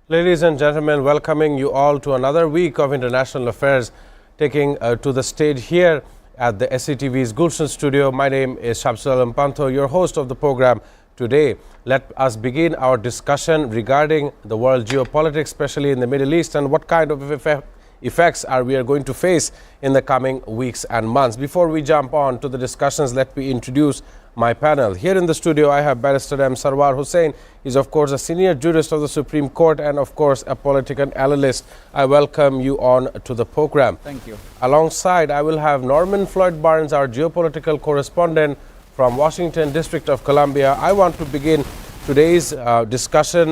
Ladies and gentlemen, welcoming you all to another week of International Affairs, taking to the stage here at the SATV's Gulshan studio. My name is Shamsul Alam Panto, your host of the program today. Let us begin our discussion regarding the world geopolitics, especially in the Middle East, and what kind of effects we are going to face in the coming weeks and months. Before we jump on to the discussions, let me introduce my panel. Here in the studio, I have Barrister M. Sarwar Hussain. He's, of course, a senior jurist of the Supreme Court and, of course, a political analyst. I welcome you on to the program. Thank you. Alongside, I will have Norman Floyd Barnes, our geopolitical correspondent from Washington, District of Columbia. I want to begin today's discussion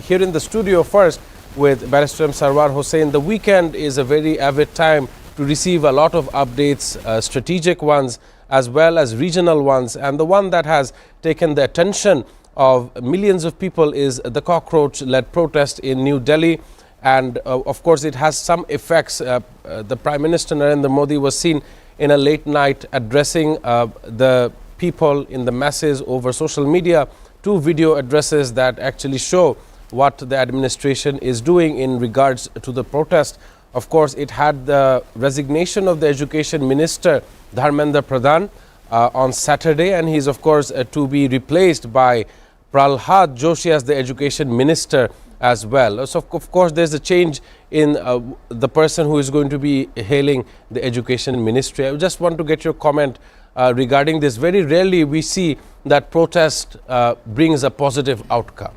here in the studio first with Barrister M. Sarwar Hussain. The weekend is a very avid time to receive a lot of updates, strategic ones, as well as regional ones. And the one that has taken the attention of millions of people is the cockroach-led protest in New Delhi. And of course, it has some effects. The Prime Minister Narendra Modi was seen in a late night addressing the people in the masses over social media. Two video addresses that actually show what the administration is doing in regards to the protest. Of course, it had the resignation of the Education Minister, Dharmendra Pradhan, on Saturday, and he is, of course, to be replaced by Prahlad Joshi as the Education Minister as well. So, of course, there's a change in the person who is going to be hailing the Education Ministry. I just want to get your comment regarding this. Very rarely we see that protest brings a positive outcome.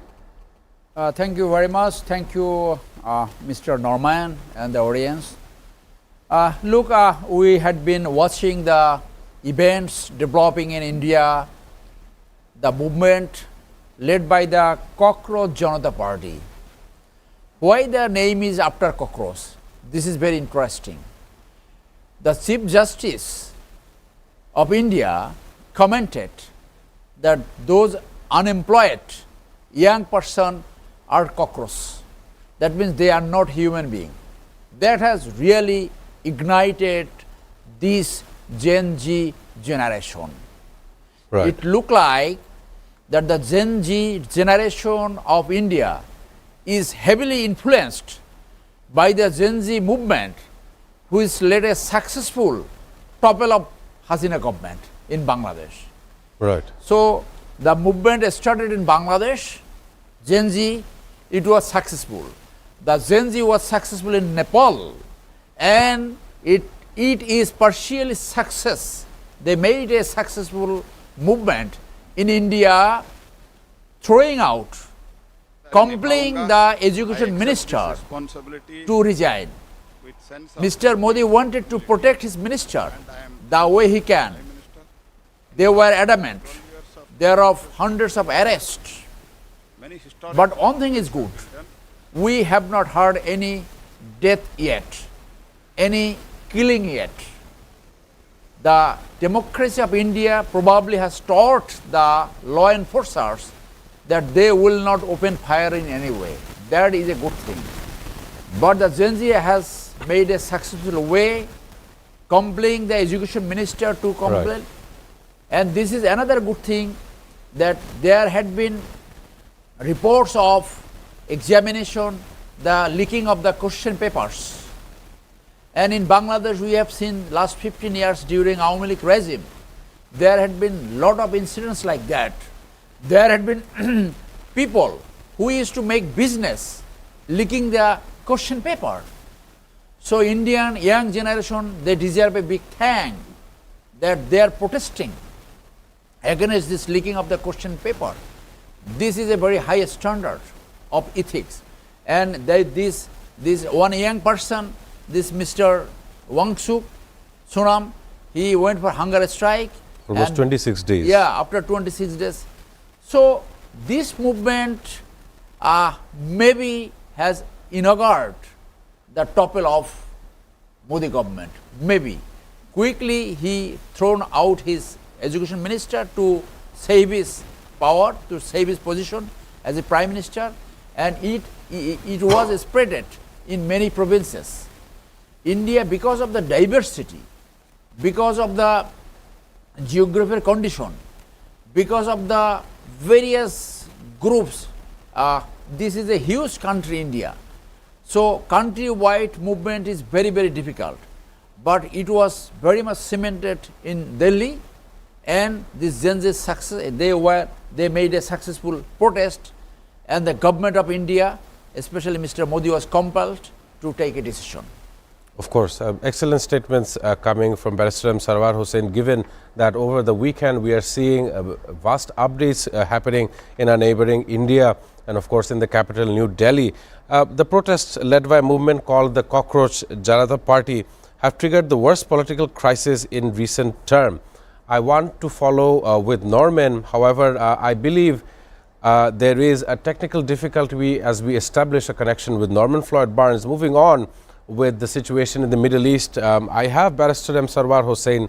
Thank you very much. Thank you, Mr. Norman and the audience. Look, we had been watching the events developing in India, the movement led by the Cockroach Janata Party. Why their name is after cockroach? This is very interesting. The Chief Justice of India commented that those unemployed young person are cockroach. That means they are not human being. That has really ignited this Gen Z generation. Right. It looked like that the Gen Z generation of India is heavily influenced by the Gen Z movement, which led a successful topple of Hasina government in Bangladesh. Right. So the movement started in Bangladesh, Gen Z, it was successful. The Gen Z was successful in Nepal, and it is partially success. They made a successful movement in India, throwing out, compelling the education minister to resign. Mr. Modi wanted to protect his minister the way he can. They were adamant. There are hundreds of arrests. But one thing is good. We have not heard any death yet, any killing yet. The democracy of India probably has taught the law enforcers that they will not open fire in any way. That is a good thing. But the Gen Z has made a successful way, compelling the education minister to complain. Right. And this is another good thing, that there had been reports of examination, the leaking of the question papers. And in Bangladesh, we have seen last 15 years during Awami League regime, there had been lot of incidents like that. There had been people who used to make business leaking the question paper. So Indian young generation, they deserve a big thank that they are protesting against this leaking of the question paper. This is a very high standard of ethics. And this one young person, this Mr. Wangsuk Sunam, he went for hunger strike. Almost 26 days. Yeah, after 26 days. So this movement maybe has inaugurated the topple of Modi government. Maybe. Quickly he thrown out his education minister to save his power, to save his position as a prime minister, and it was spread in many provinces. India, because of the diversity, because of the geographical condition, because of the various groups this is a huge country, India. So country-wide movement is very, very difficult. But it was very much cemented in Delhi, and this Gen Z success, they made a successful protest, and the government of India, especially Mr. Modi, was compelled to take a decision. Of course, excellent statements coming from Barrister Sarwar Hussain, given that over the weekend we are seeing vast updates happening in our neighboring India and of course in the capital New Delhi. The protests led by a movement called the Cockroach Janata Party have triggered the worst political crisis in recent term. I want to follow with Norman. However, I believe there is a technical difficulty as we establish a connection with Norman Floyd Barnes. Moving on with the situation in the Middle East, I have Barrister Sarwar Hussain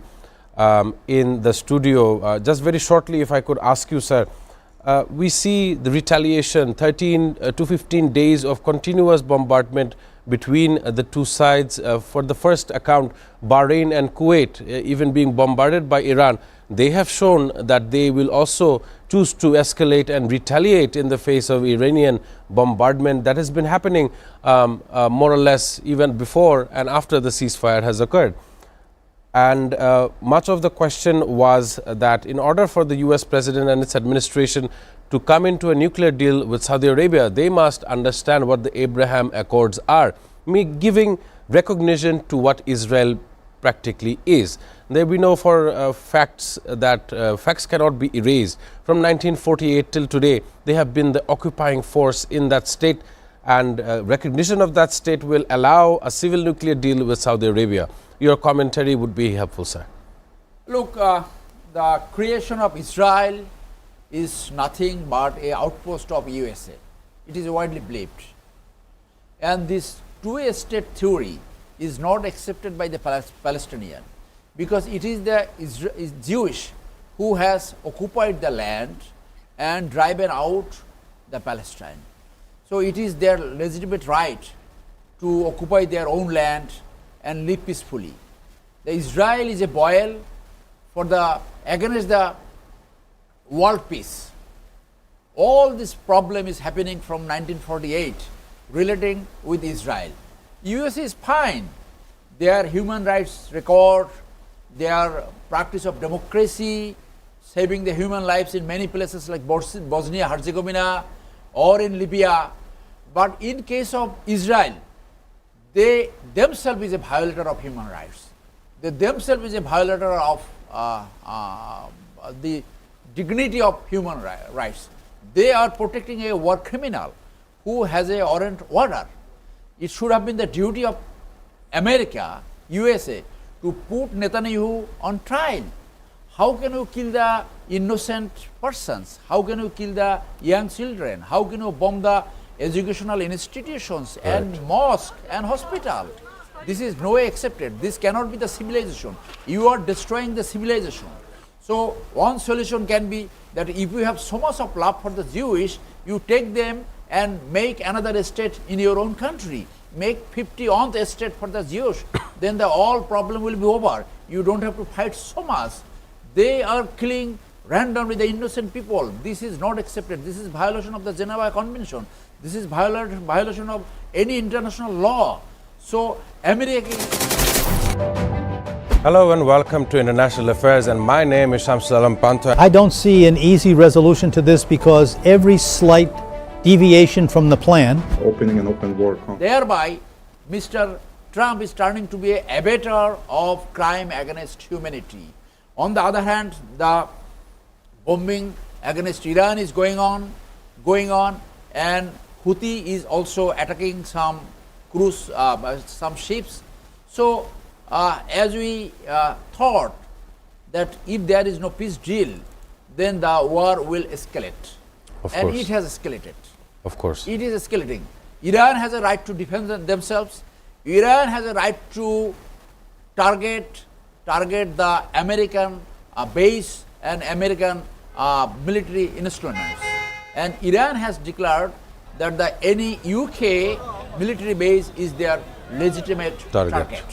in the studio. Just very shortly, if I could ask you, sir, we see the retaliation, 13 to 15 days of continuous bombardment between the two sides. For the first account, Bahrain and Kuwait even being bombarded by Iran. They have shown that they will also choose to escalate and retaliate in the face of Iranian bombardment that has been happening more or less even before and after the ceasefire has occurred. And much of the question was that in order for the US president and its administration to come into a nuclear deal with Saudi Arabia, they must understand what the Abraham Accords are, giving recognition to what Israel practically is. There we know for facts that facts cannot be erased. From 1948 till today, they have been the occupying force in that state, and recognition of that state will allow a civil nuclear deal with Saudi Arabia. Your commentary would be helpful, sir. Look, the creation of Israel is nothing but an outpost of USA. It is widely believed. And this two-state theory is not accepted by the Palestinian, because it is the Jewish who has occupied the land and driven out the Palestine. So it is their legitimate right to occupy their own land and live peacefully. The Israel is a boil for against the world peace. All this problem is happening from 1948 relating with Israel. US is fine. Their human rights record, their practice of democracy, saving the human lives in many places like Bosnia Herzegovina or in Libya. But in case of Israel, they themselves is a violator of human rights. They themselves is a violator of the dignity of human rights. They are protecting a war criminal who has a warrant order. It should have been the duty of America, USA, to put Netanyahu on trial. How can you kill the innocent persons? How can you kill the young children? How can you bomb the educational institutions and mosque and hospital? This is no way accepted. This cannot be the civilization. You are destroying the civilization. So one solution can be that if you have so much of love for the Jewish, you take them and make another state in your own country. Make 50th state for the Jewish. Then the all problem will be over. You don't have to fight so much. They are killing randomly the innocent people. This is not accepted. This is violation of the Geneva Convention. This is violation of any international law. So America. Hello and welcome to International Affairs, and my name is Shamsul Alam Pantha. I don't see an easy resolution to this because every slight deviation from the plan opening an open war conflict. Thereby, Mr. Trump is turning to be an abater of crime against humanity. On the other hand, the bombing against Iran is going on, and Houthi is also attacking some cruise, some ships. So, as we thought that if there is no peace deal, then the war will escalate. And it has escalated. Of course. It is escalating. Iran has a right to defend themselves. Iran has a right to target the American base and American military instruments. And Iran has declared that any UK military base is their legitimate target.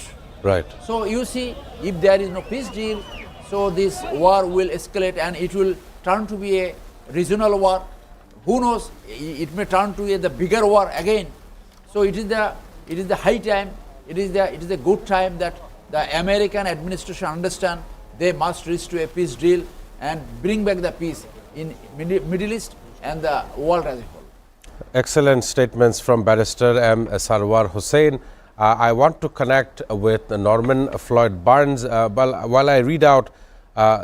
Right. So you see, if there is no peace deal, so this war will escalate and it will turn to be a regional war who knows, it may turn to the bigger war again. So it is the high time, it is a good time that the American administration understand they must reach to a peace deal and bring back the peace in Middle East and the world as a whole. Excellent statements from Barrister M. Sarwar Hussain. I want to connect with Norman Floyd Barnes while I read out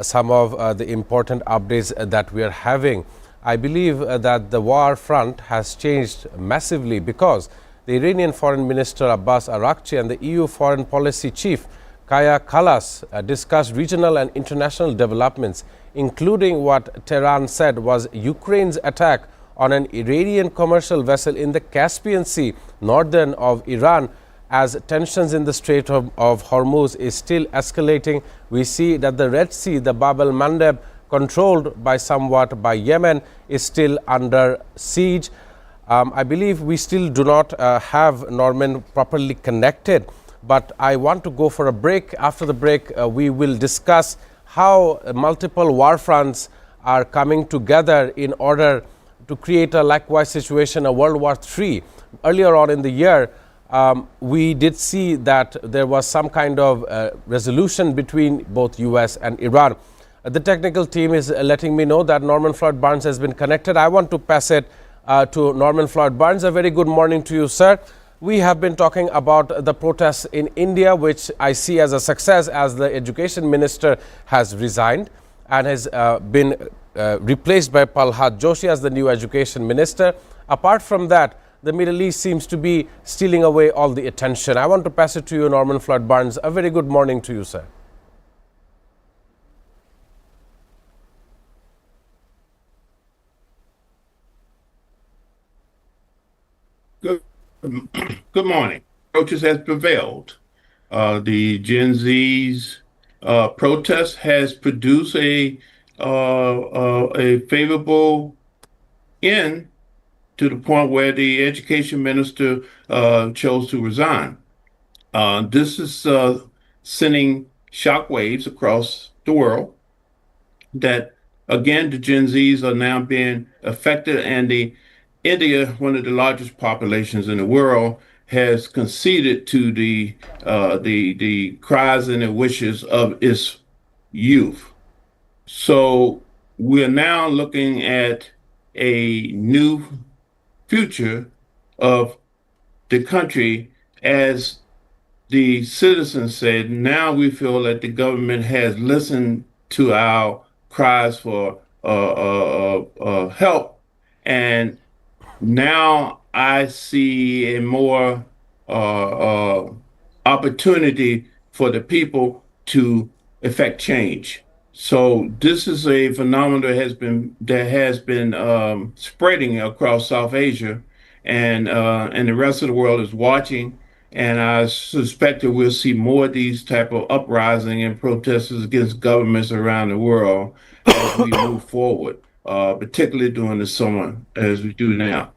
some of the important updates that we are having. I believe that the war front has changed massively because the Iranian Foreign Minister Abbas Araghchi and the EU Foreign Policy Chief Kaya Kallas discussed regional and international developments, including what Tehran said was Ukraine's attack on an Iranian commercial vessel in the Caspian Sea, northern of Iran. As tensions in the Strait of Hormuz is still escalating, we see that the Red Sea, the Bab el-Mandeb, controlled somewhat by Yemen, is still under siege. I believe we still do not have Norman properly connected, but I want to go for a break. After the break, we will discuss how multiple war fronts are coming together in order to create a likewise situation, a World War III. Earlier on in the year, we did see that there was some kind of resolution between both US and Iran. The technical team is letting me know that Norman Floyd Barnes has been connected. I want to pass it to Norman Floyd Barnes. A very good morning to you, sir. We have been talking about the protests in India, which I see as a success, as the education minister has resigned and has been replaced by Prahlad Joshi as the new education minister. Apart from that, the Middle East seems to be stealing away all the attention. I want to pass it to you, Norman Floyd Barnes. A very good morning to you, sir. Good morning. Protest has prevailed. The Gen Z's protest has produced a favorable end to the point where the education minister chose to resign. This is sending shockwaves across the world that, again, the Gen Zs are now being affected, and India, one of the largest populations in the world, has conceded to the cries and the wishes of its youth. So we're now looking at a new future of the country. As the citizens said, now we feel that the government has listened to our cries for help, and now I see a more opportunity for the people to effect change. So this is a phenomenon that has been spreading across South Asia, and the rest of the world is watching. And I suspect that we'll see more of these type of uprising and protests against governments around the world as we move forward, particularly during the summer, as we do now.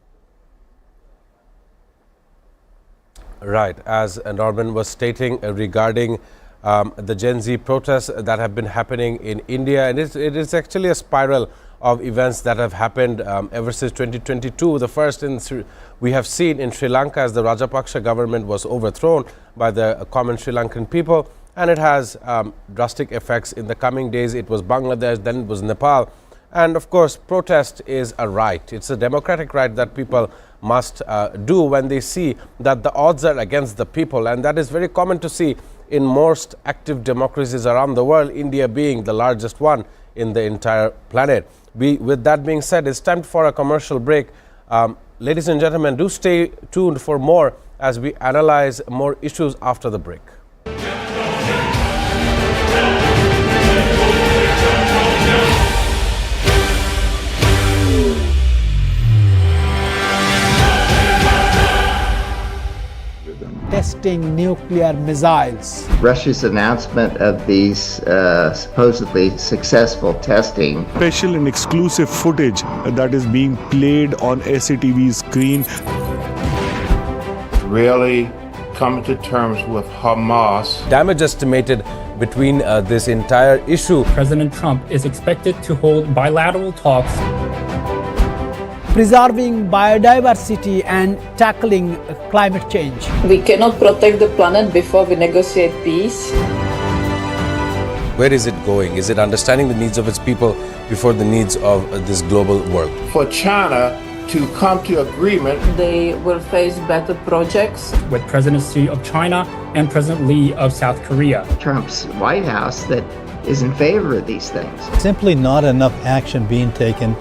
Right, as Norman was stating regarding the Gen Z protests that have been happening in India, and it is actually a spiral of events that have happened ever since 2022. The first we have seen in Sri Lanka, as the Rajapaksa government was overthrown by the common Sri Lankan people, and it has drastic effects in the coming days. It was Bangladesh, then it was Nepal. And of course, protest is a right. It's a democratic right that people must do when they see that the odds are against the people. And that is very common to see in most active democracies around the world, India being the largest one in the entire planet. With that being said, it's time for a commercial break. Ladies and gentlemen, do stay tuned for more as we analyze more issues after the break. Testing nuclear missiles. Russia's announcement of these supposedly successful testing. Special and exclusive footage that is being played on SATV's screen. Really coming to terms with Hamas. Damage estimated between this entire issue. President Trump is expected to hold bilateral talks. preserving biodiversity and tackling climate change. We cannot protect the planet before we negotiate peace. Where is it going? Is it understanding the needs of its people before the needs of this global world? For China to come to agreement, They will face better projects. with presidency of China and President Lee of South Korea. Trump's White House that is in favor of these things. Simply not enough action being taken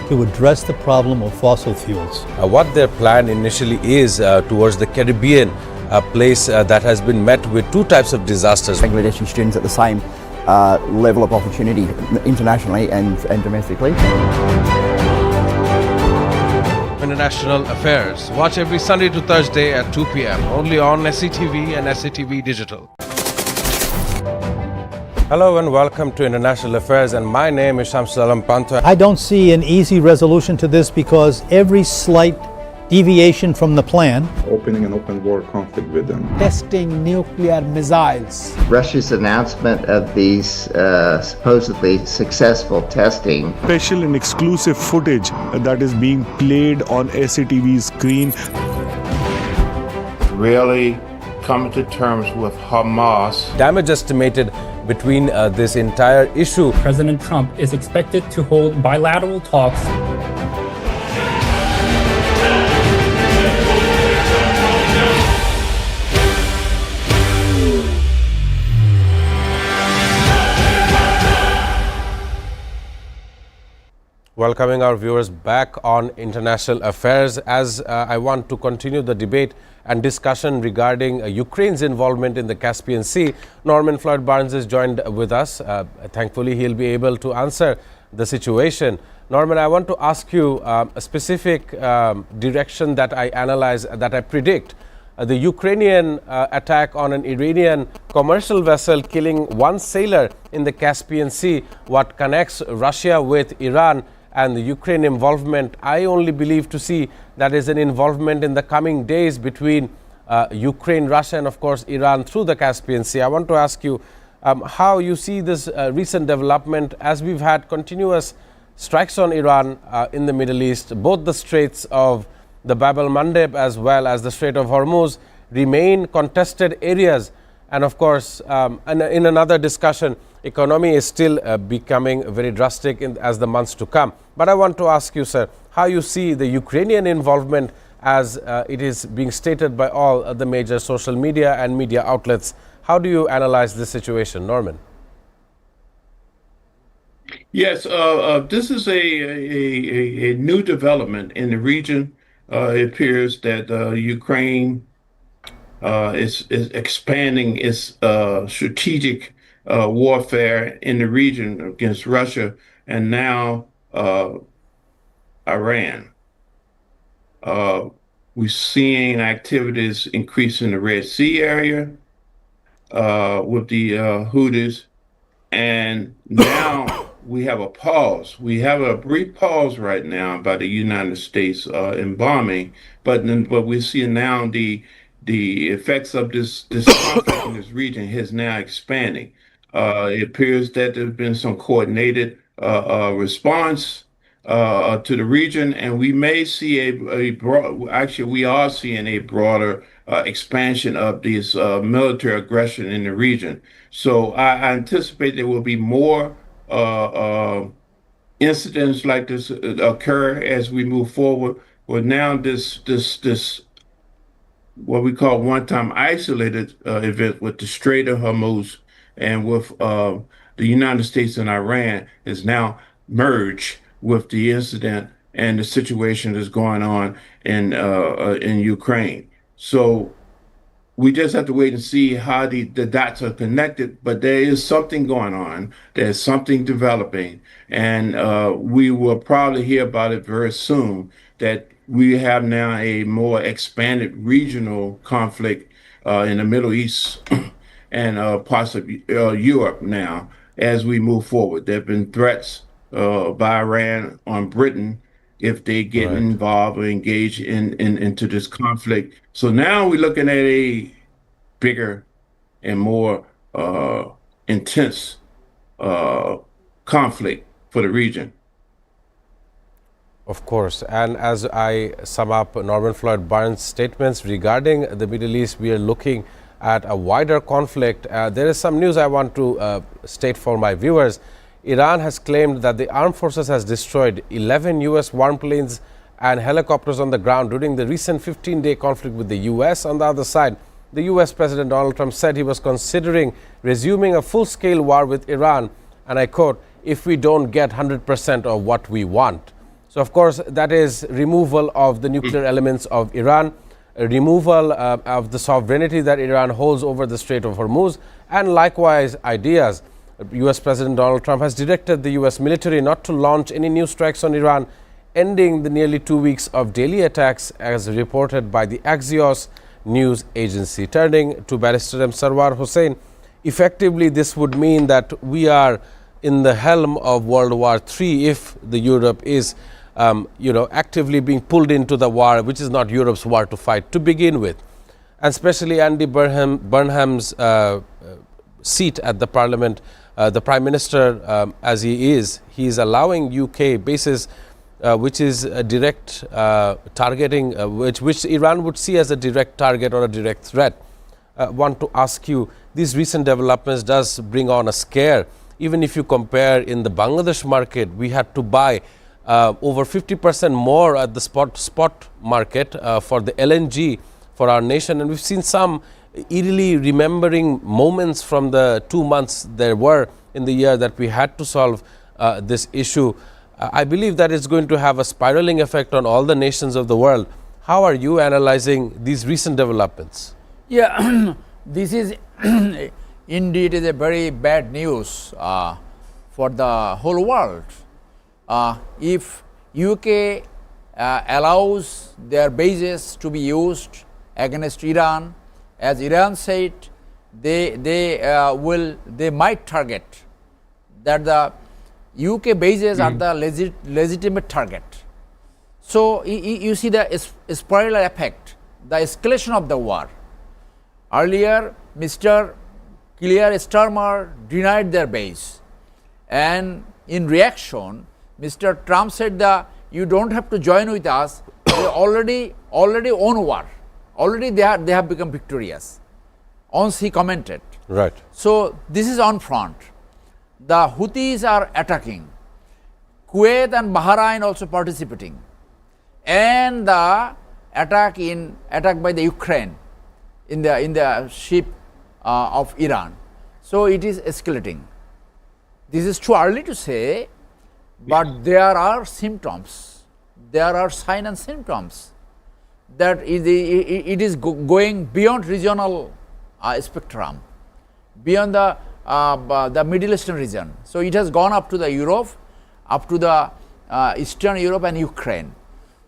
to address the problem of fossil fuels. What their plan initially is towards the Caribbean, a place that has been met with two types of disasters. Bangladeshi students at the same level of opportunity internationally and domestically. International Affairs. Watch every Sunday to Thursday at 2 p.m. only on SATV and SATV Digital. Hello and welcome to International Affairs, and my name is Shamsul Alam Pantha. I don't see an easy resolution to this because every slight deviation from the plan opening an open war conflict with them. Testing nuclear missiles. Russia's announcement of these supposedly successful testing Special and exclusive footage that is being played on SATV screen. really coming to terms with Hamas. Damage estimated between this entire issue. President Trump is expected to hold bilateral talks. Welcoming our viewers back on International Affairs as I want to continue the debate and discussion regarding Ukraine's involvement in the Caspian Sea. Norman Floyd Barnes is joined with us. Thankfully, he'll be able to answer the situation. Norman, I want to ask you a specific direction that I analyze, that I predict. The Ukrainian attack on an Iranian commercial vessel killing one sailor in the Caspian Sea, what connects Russia with Iran and the Ukraine involvement, I only believe to see that is an involvement in the coming days between Ukraine, Russia, and of course Iran through the Caspian Sea. I want to ask you how you see this recent development as we've had continuous strikes on Iran in the Middle East. Both the straits of the Bab el-Mandeb as well as the Strait of Hormuz remain contested areas. And of course, in another discussion, economy is still becoming very drastic as the months to come. But I want to ask you, sir, how you see the Ukrainian involvement as it is being stated by all the major social media and media outlets. How do you analyze this situation, Norman? Yes, this is a new development in the region. It appears that Ukraine is expanding its strategic warfare in the region against Russia and now Iran. We're seeing activities increase in the Red Sea area with the Houthis, and now we have a pause. We have a brief pause right now by the United States in bombing, but we're seeing now the effects of this conflict in this region is now expanding. It appears that there's been some coordinated response to the region, and we may see a broad. Actually, we are seeing a broader expansion of this military aggression in the region. So I anticipate there will be more incidents like this occur as we move forward. Well, now this what we call one-time isolated event with the Strait of Hormuz and with the United States and Iran is now merged with the incident and the situation that's going on in Ukraine. So we just have to wait and see how the dots are connected, but there is something going on. There's something developing, and we will probably hear about it very soon, that we have now a more expanded regional conflict in the Middle East and parts of Europe now as we move forward. There have been threats by Iran on Britain if they get involved or engage into this conflict. So now we're looking at a bigger and more intense conflict for the region. Of course, and as I sum up Norman Floyd Barnes' statements regarding the Middle East, we are looking at a wider conflict. There is some news I want to state for my viewers. Iran has claimed that the armed forces has destroyed 11 U.S. warplanes and helicopters on the ground during the recent 15-day conflict with the U.S. On the other side, the U.S. President Donald Trump said he was considering resuming a full-scale war with Iran, and I quote, "if we don't get 100% of what we want." So, of course, that is removal of the nuclear elements of Iran, removal of the sovereignty that Iran holds over the Strait of Hormuz, and likewise ideas. U.S. President Donald Trump has directed the U.S. military not to launch any new strikes on Iran, ending the nearly 2 weeks of daily attacks as reported by the Axios news agency. Turning to Barrister M. Sarwar Hussain, effectively this would mean that we are in the helm of World War III if the Europe is actively being pulled into the war, which is not Europe's war to fight to begin with. And especially Andy Burnham's seat at the Parliament, the Prime Minister as he is allowing UK bases which is a direct targeting, which Iran would see as a direct target or a direct threat. Want to ask you, these recent developments does bring on a scare. Even if you compare in the Bangladesh market, we had to buy over 50% more at the spot market for the LNG for our nation, and we've seen some eerily remembering moments from the 2 months there were in the year that we had to solve this issue. I believe that it's going to have a spiraling effect on all the nations of the world. How are you analyzing these recent developments? Yeah, this is indeed is a very bad news for the whole world. If UK allows their bases to be used against Iran, as Iran said, they might target that the UK bases are the legitimate target. So you see the spiral effect, the escalation of the war. Earlier, Mr. Keir Starmer denied their base, and in reaction, Mr. Trump said that you don't have to join with us. They already own war. Already they have become victorious. Once he commented. Right. So this is on front. The Houthis are attacking. Kuwait and Bahrain also participating, and the attack by the Ukraine in the ship of Iran. So it is escalating. This is too early to say, but there are symptoms. There are signs and symptoms that it is going beyond regional spectrum, beyond the Middle Eastern region. So it has gone up to the Europe, up to the Eastern Europe and Ukraine.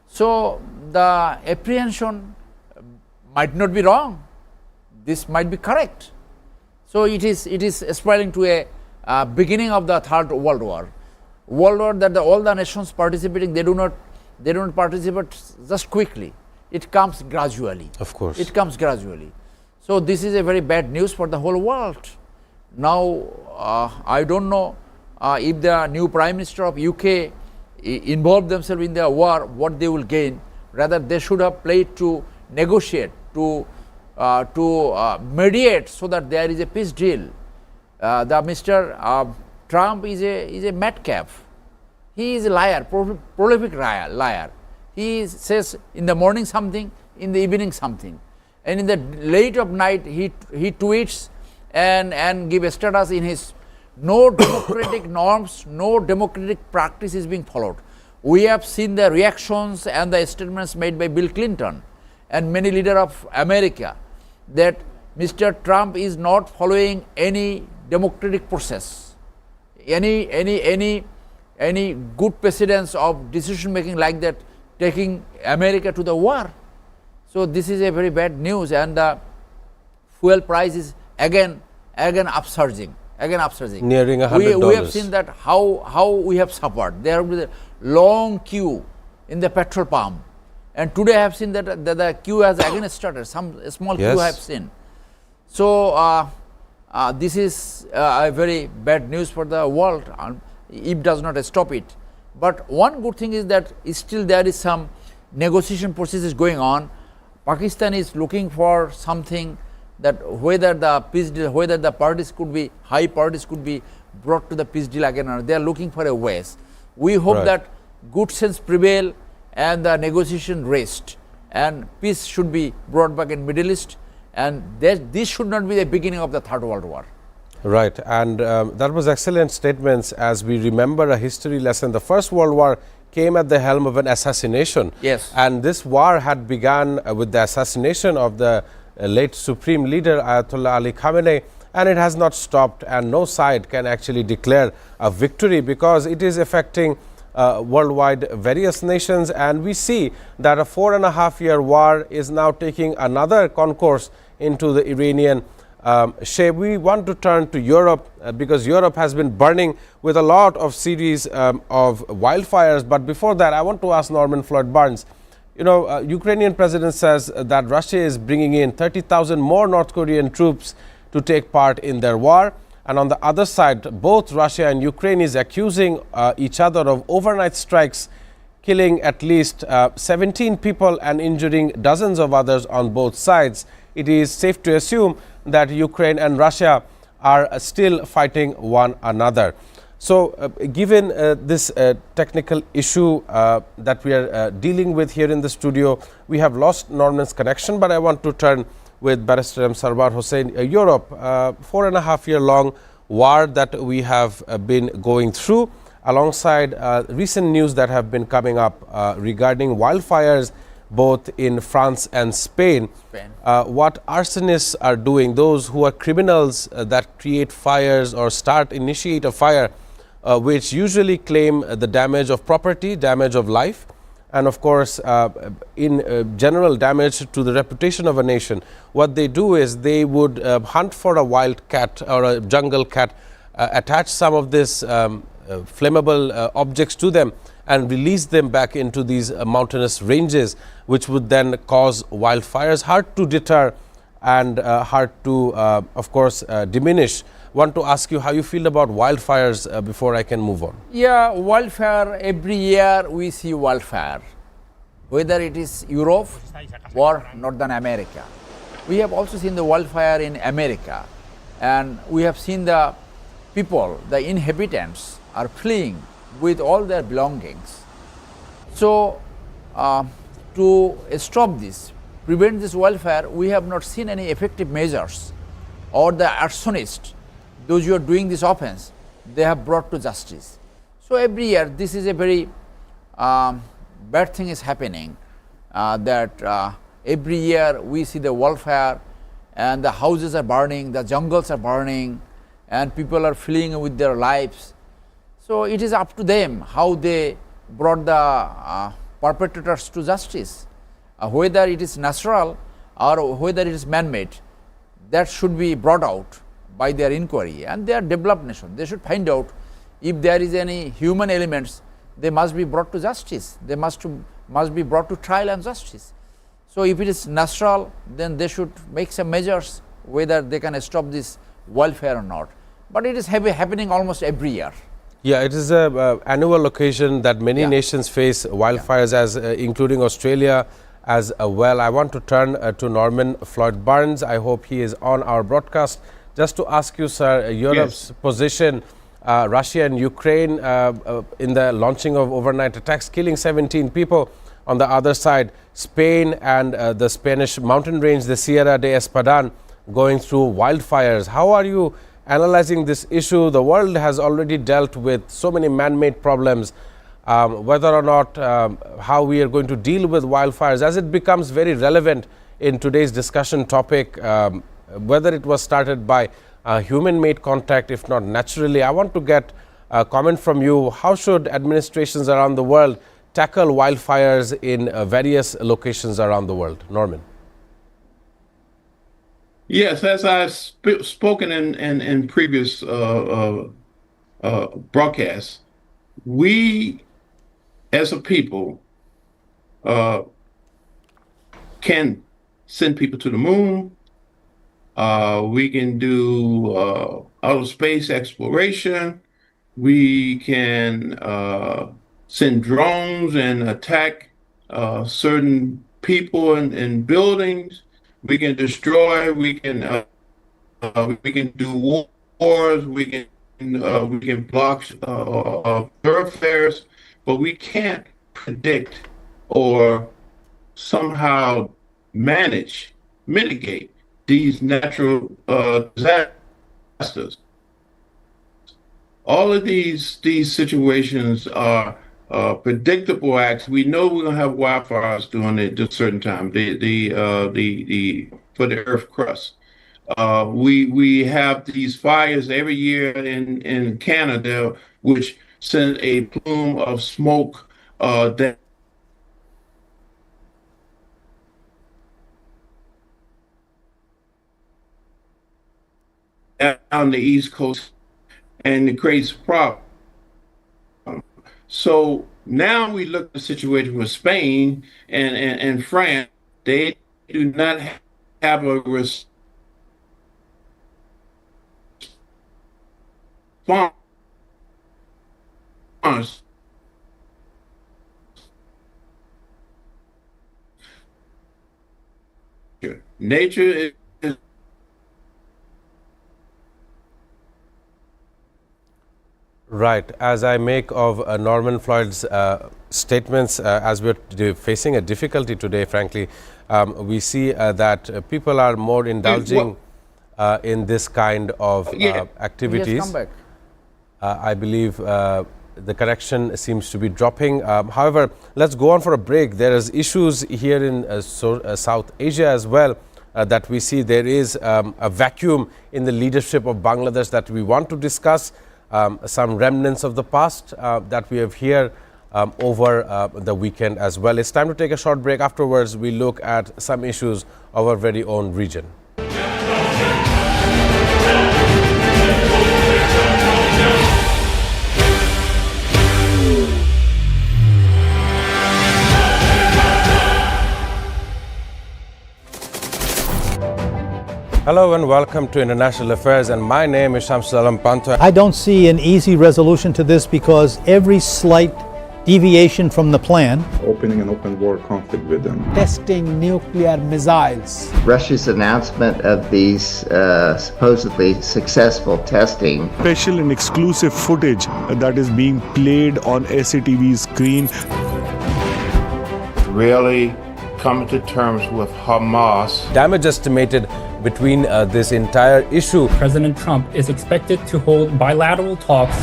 So the apprehension might not be wrong. This might be correct. So it is aspiring to a beginning of the Third World War. World War that all the nations participating, they do not participate just quickly. It comes gradually. Of course. It comes gradually. So this is a very bad news for the whole world. Now I don't know if the new Prime Minister of UK involve themselves in the war, what they will gain. Rather, they should have played to negotiate, to mediate, so that there is a peace deal. The Mr. Trump is a madcap. He is a liar, prolific liar. He says in the morning something, in the evening something, and in the late of night he tweets and give a status in his. No democratic norms, no democratic practice is being followed. We have seen the reactions and the statements made by Bill Clinton and many leaders of America that Mr. Trump is not following any democratic process, any good precedence of decision making like that, taking America to the war. So this is a very bad news, and the fuel price is again upsurging. Nearing $100. We have seen that how we have suffered. There was a long queue in the petrol pump, and today I have seen that the queue has again started. Some small queue I have seen. So this is a very bad news for the world. If does not stop it, But one good thing is that still there is some negotiation process going on. Pakistan is looking for something that whether the peace deal, whether the parties could be, high parties could be brought to the peace deal again, or they are looking for a ways. We hope that good sense prevail and the negotiation rest, and peace should be brought back in Middle East, and this should not be the beginning of the Third World War. Right, and that was excellent statements. As we remember a history lesson, the First World War came at the helm of an assassination. Yes. And this war had begun with the assassination of the late Supreme Leader Ayatollah Ali Khamenei, and it has not stopped, and no side can actually declare a victory because it is affecting worldwide various nations, and we see that a 4.5-year war is now taking another concourse into the Iranian shape. We want to turn to Europe because Europe has been burning with a lot of series of wildfires. But before that, I want to ask Norman Floyd Barnes. You know, Ukrainian president says that Russia is bringing in 30,000 more North Korean troops to take part in their war. And on the other side, both Russia and Ukraine is accusing each other of overnight strikes, killing at least 17 people and injuring dozens of others on both sides. It is safe to assume that Ukraine and Russia are still fighting one another. So given this technical issue that we are dealing with here in the studio, we have lost Norman's connection, but I want to turn with Barrister M. Sarwar Hussain. Europe, 4.5-year long war that we have been going through, alongside recent news that have been coming up regarding wildfires both in France and Spain. What arsonists are doing, those who are criminals that create fires or initiate a fire, which usually claim the damage of property, damage of life, and of course in general damage to the reputation of a nation. What they do is they would hunt for a wild cat or a jungle cat, attach some of this flammable objects to them and release them back into these mountainous ranges, which would then cause wildfires. Hard to deter and hard to of course diminish. Want to ask you how you feel about wildfires before I can move on. Yeah, wildfire, every year we see wildfire, whether it is Europe or Northern America. We have also seen the wildfire in America, and we have seen the people, the inhabitants are fleeing with all their belongings. So to stop this, prevent this wildfire, we have not seen any effective measures, or the arsonists, those who are doing this offense, they have brought to justice. So every year this is a very bad thing is happening, that every year we see the wildfire and the houses are burning, the jungles are burning, and people are fleeing with their lives. So it is up to them how they brought the perpetrators to justice. Whether it is natural or whether it is man-made, that should be brought out by their inquiry, and they are developed nation. They should find out if there is any human elements, they must be brought to justice. They must be brought to trial and justice. So if it is natural, then they should make some measures whether they can stop this wildfire or not. But it is happening almost every year. Yeah, it is an annual occasion that many nations face wildfires, as including Australia as well. I want to turn to Norman Floyd Barnes. I hope he is on our broadcast. Just to ask you, sir, Europe's position, Russia and Ukraine in the launching of overnight attacks, killing 17 people. On the other side, Spain and the Spanish mountain range, the Sierra de Espadan, going through wildfires. How are you analyzing this issue? The world has already dealt with so many man-made problems. Whether or not how we are going to deal with wildfires, as it becomes very relevant in today's discussion topic, whether it was started by human-made contact, if not naturally. I want to get a comment from you. How should administrations around the world tackle wildfires in various locations around the world? Norman. Yes, as I've spoken in previous broadcasts, we as a people can send people to the moon. We can do outer space exploration. We can send drones and attack certain people in buildings. We can destroy. We can do wars. We can block thoroughfares, but we can't predict or somehow mitigate these natural disasters. All of these situations are predictable acts. We know we're gonna have wildfires during a certain time. For the Earth crust. We have these fires every year in Canada, which send a plume of smoke down the East Coast, and it creates problems. So now we look at the situation with Spain and France. They do not have a response. Nature is Right. As I make of Norman Floyd's statements, as we're facing a difficulty today, frankly, we see that people are more indulging in this kind of activities. I believe the connection seems to be dropping. However, let's go on for a break. There is issues here in South Asia as well that we see. There is a vacuum in the leadership of Bangladesh that we want to discuss. Some remnants of the past that we have here over the weekend as well. It's time to take a short break. Afterwards, we look at some issues of our very own region. Hello and welcome to International Affairs, and my name is Shamsul Alam Panto. I don't see an easy resolution to this because every slight deviation from the plan, opening an open war conflict with them, testing nuclear missiles, Russia's announcement of these supposedly successful testing, special and exclusive footage that is being played on SATV screen, really coming to terms with Hamas. Damage estimated between this entire issue. President Trump is expected to hold bilateral talks.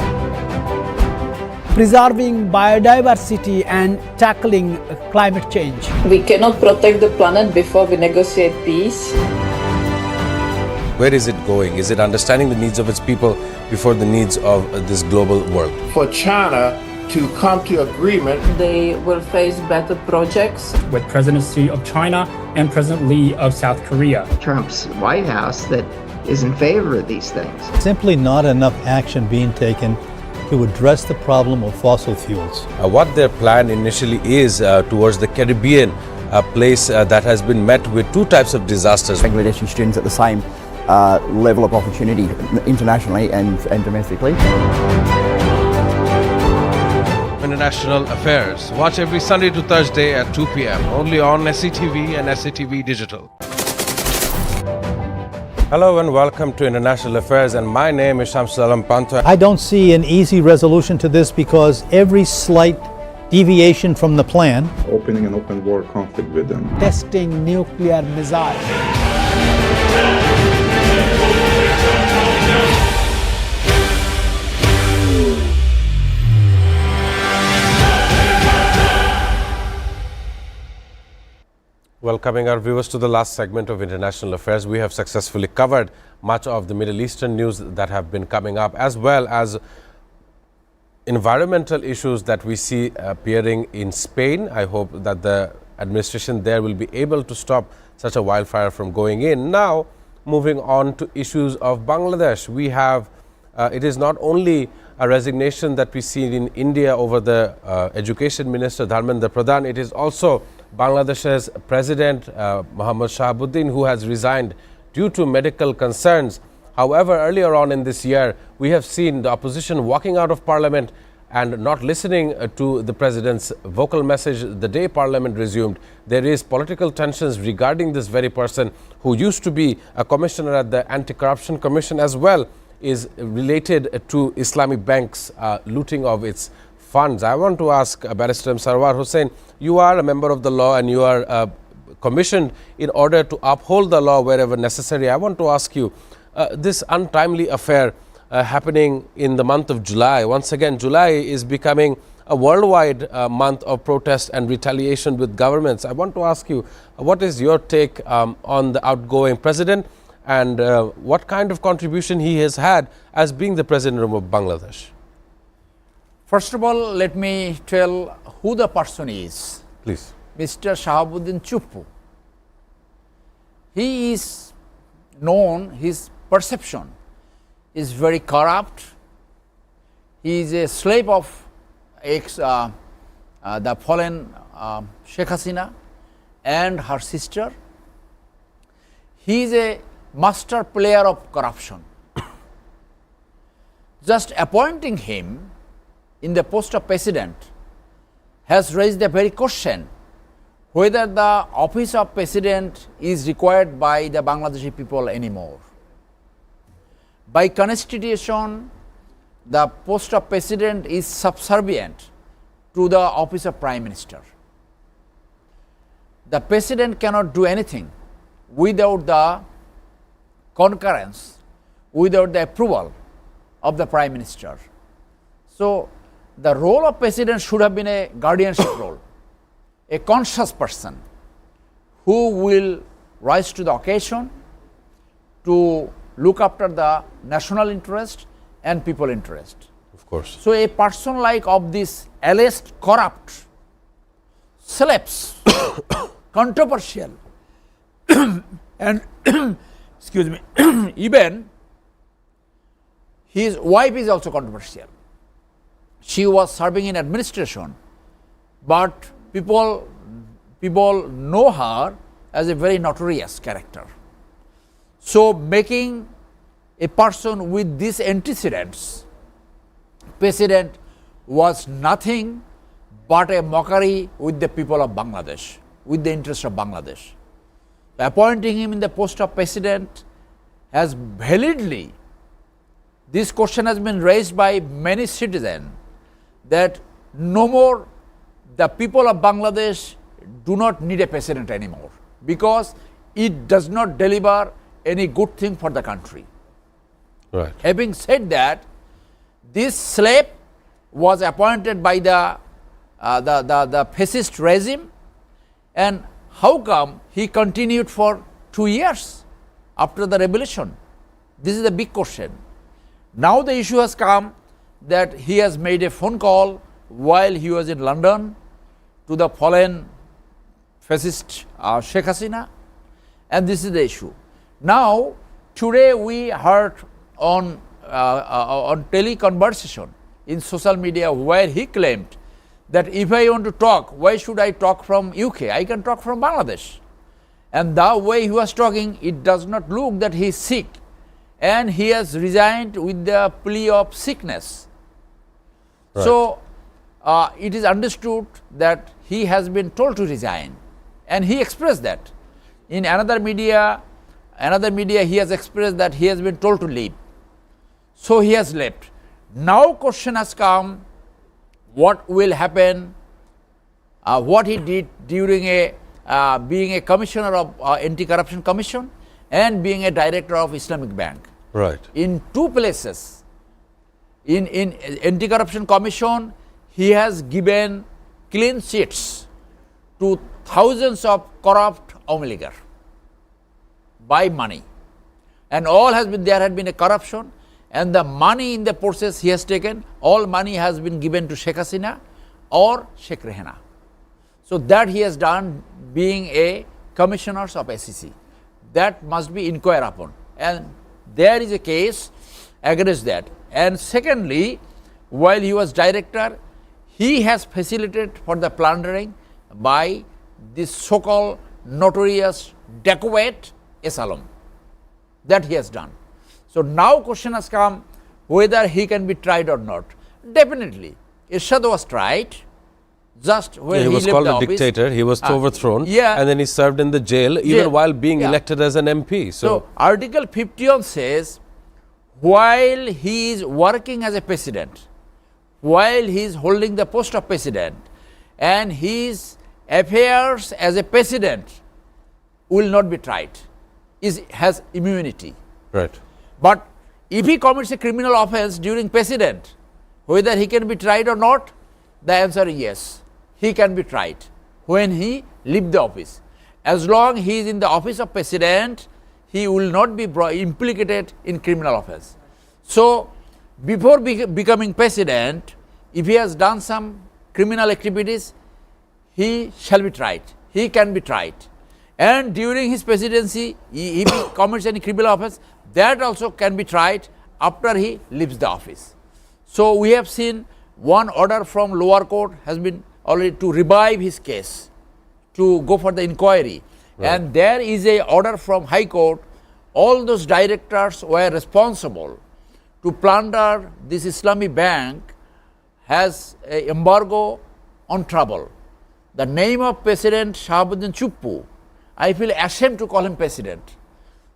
preserving biodiversity and tackling climate change. We cannot protect the planet before we negotiate peace. Where is it going? Is it understanding the needs of its people before the needs of this global world? For China to come to agreement, They will face better projects. With President Xi of China and President Lee of South Korea. Trump's White House that is in favor of these things. simply not enough action being taken to address the problem of fossil fuels. What their plan initially is towards the Caribbean, a place that has been met with two types of disasters. Bangladeshi students at the same level of opportunity internationally and domestically. International Affairs. Watch every Sunday to Thursday at 2 p.m. only on SATV and SATV Digital. Hello and welcome to International Affairs, and my name is Shamsul Alam Panto. I don't see an easy resolution to this because every slight deviation from the plan, opening an open war conflict with them, Testing nuclear missiles. Welcoming our viewers to the last segment of International Affairs. We have successfully covered much of the Middle Eastern news that have been coming up, as well as environmental issues that we see appearing in Spain. I hope that the administration there will be able to stop such a wildfire from going in. Now, moving on to issues of Bangladesh, we have, it is not only a resignation that we see in India over the Education Minister Dharmendra Pradhan, it is also Bangladesh's President Mohammad Shahabuddin, who has resigned due to medical concerns. However, earlier on in this year, we have seen the opposition walking out of parliament and not listening to the president's vocal message the day parliament resumed. There is political tensions regarding this very person who used to be a commissioner at the Anti-Corruption Commission as well, is related to Islamic banks looting of its funds. I want to ask Barrister Sarwar Hussain, you are a member of the law and you are commissioned in order to uphold the law wherever necessary. I want to ask you, this untimely affair happening in the month of July. Once again, July is becoming a worldwide month of protest and retaliation with governments. I want to ask you, what is your take on the outgoing president and what kind of contribution he has had as being the president of Bangladesh? First of all, let me tell who the person is. Please. Mr. Shahabuddin Chuppu. He is known, his perception is very corrupt. He is a slave of the fallen Sheikh Hasina and her sister. He is a master player of corruption. Just appointing him in the post of president has raised the very question whether the office of president is required by the Bangladeshi people anymore. By constitution, the post of president is subservient to the office of prime minister. The president cannot do anything without the concurrence, without the approval of the prime minister. So, the role of president should have been a guardianship role, a conscious person who will rise to the occasion to look after the national interest and people interest. Of course. So, a person like of this alleged corrupt, celebs, controversial and excuse me, even his wife is also controversial. She was serving in administration, but people know her as a very notorious character. So, making a person with these antecedents president was nothing but a mockery with the people of Bangladesh, with the interest of Bangladesh. Appointing him in the post of president has validly, this question has been raised by many citizens, that no more the people of Bangladesh do not need a president anymore, because it does not deliver any good thing for the country. Right. Having said that, this slave was appointed by the fascist regime, and how come he continued for 2 years after the revolution? This is a big question. Now the issue has come that he has made a phone call while he was in London to the fallen fascist Sheikh Hasina, and this is the issue. Now, today we heard on teleconversation in social media where he claimed that if I want to talk, why should I talk from UK? I can talk from Bangladesh. And the way he was talking, it does not look that he is sick, and he has resigned with the plea of sickness. Right. So, it is understood that he has been told to resign, and he expressed that. In another media he has expressed that he has been told to leave. So, he has left. Now, question has come, what will happen, what he did during being a commissioner of Anti-Corruption Commission and being a director of Islamic Bank. Right. In two places, in Anti-Corruption Commission, he has given clean sheets to thousands of corrupt oligarchs by money, and all has been, there had been a corruption, and the money in the process he has taken, all money has been given to Sheikh Hasina or Sheikh Rehana. So that he has done being a commissioner of SEC. That must be inquired upon, and there is a case against that. And secondly, while he was director, he has facilitated for the plundering by this so-called notorious dacoit Asylum. That he has done. So now question has come whether he can be tried or not. Definitely, Ershad was tried just when he was left called the a office. dictator. He was overthrown. Yeah. And then he served in the jail even while being elected as an MP. So Article 51 says, while he is working as a president, while he is holding the post of president, and his affairs as a president will not be tried, has immunity. Right. But if he commits a criminal offense during president, whether he can be tried or not, the answer is yes. He can be tried when he leaves the office. As long he is in the office of president, he will not be implicated in criminal offense. So, before becoming president, if he has done some criminal activities, he shall be tried. He can be tried. And during his presidency, if he commits any criminal offense, that also can be tried after he leaves the office. So, we have seen one order from lower court has been already to revive his case, to go for the inquiry. Right. And there is a order from High Court. All those directors were responsible to plunder this Islamic bank has an embargo on travel. The name of President Shahabuddin Chuppu, I feel ashamed to call him president.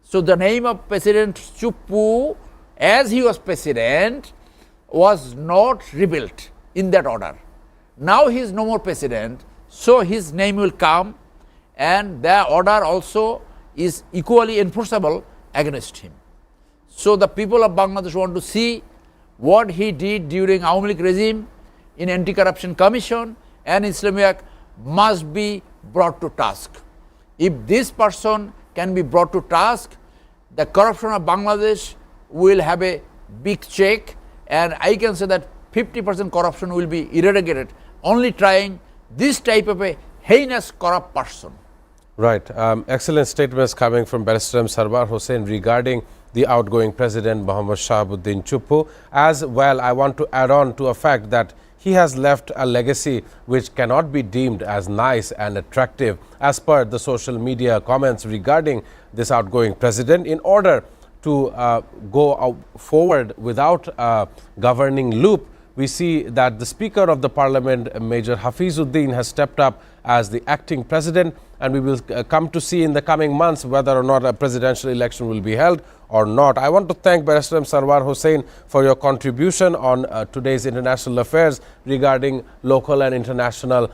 So the name of President Chuppu, as he was president, was not revealed in that order. Now he is no more president, so his name will come, and the order also is equally enforceable against him. So the people of Bangladesh want to see what he did during Awami League regime in Anti-Corruption Commission, and Islamic must be brought to task. If this person can be brought to task, the corruption of Bangladesh will have a big check, and I can say that 50% corruption will be eradicated only trying this type of a heinous corrupt person. Right. Excellent statements coming from Barrister Sarwar Hossain regarding the outgoing President Mohammad Shahabuddin Chuppu. As well, I want to add on to a fact that he has left a legacy which cannot be deemed as nice and attractive as per the social media comments regarding this outgoing president. In order to go forward without a governing loop, we see that the Speaker of the Parliament, Major Hafizuddin, has stepped up as the acting president, and we will come to see in the coming months whether or not a presidential election will be held or not. I want to thank Barrister Sarwar Hossain for your contribution on today's international affairs regarding local and international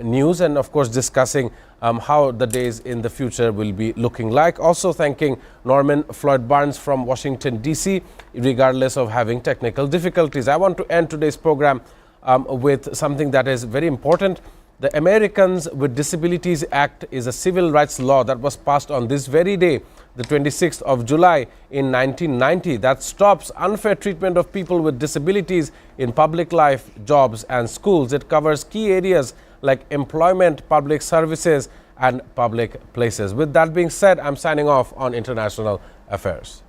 news, and of course discussing how the days in the future will be looking like. Also thanking Norman Floyd Barnes from Washington DC, regardless of having technical difficulties. I want to end today's program with something that is very important. The Americans with Disabilities Act is a civil rights law that was passed on this very day, the 26th of July in 1990, that stops unfair treatment of people with disabilities in public life, jobs and schools. It covers key areas like employment, public services and public places. With that being said, I'm signing off on International Affairs.